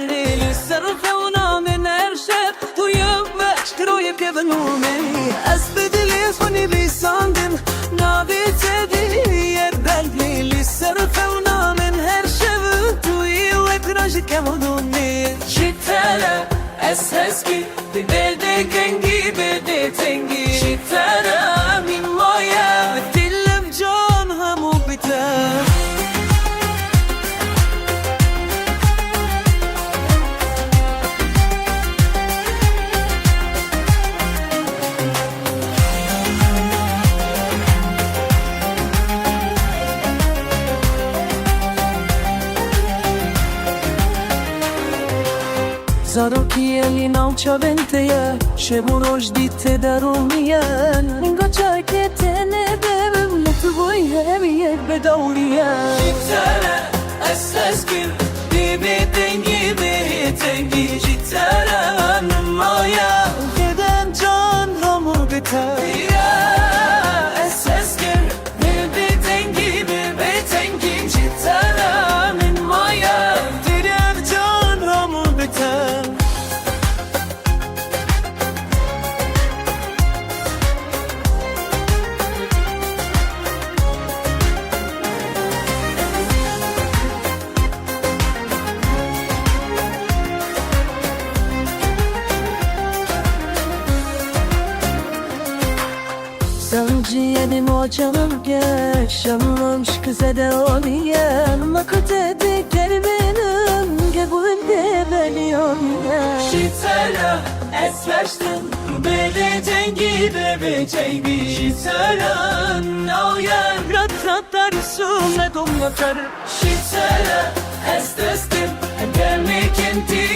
الليل السرفة من أرشف ويبش كروي بجبنومي أثبت لي صوني بيساندن نابي تدي يردلي السرفة من أرشف ويبش كمدوني شتالا أسهسكي بدي كنجي بدي تنجي شتالا من مويا تلم جونها مبتا Zaroki li nauča venteja, še moroš dite darumija. Ningo čajke te ne bevim, ne tvoj hevi je bedaulija. Žitara, asaskin, dibi tengi, žitara, numoja. Giden can hamur biter. Ya, asaskin, dibi tengi, žitara, numoja. Giden can hamur biter. Sancıyedim o canım yaşamamış kıza da olmayan Vakit edikler benim gebulde beniyorum ya Şitara esversin beni tengi bebe tengi Şitara nauyan ratratlar üstüne domlatar Şitara estestim gelmek enti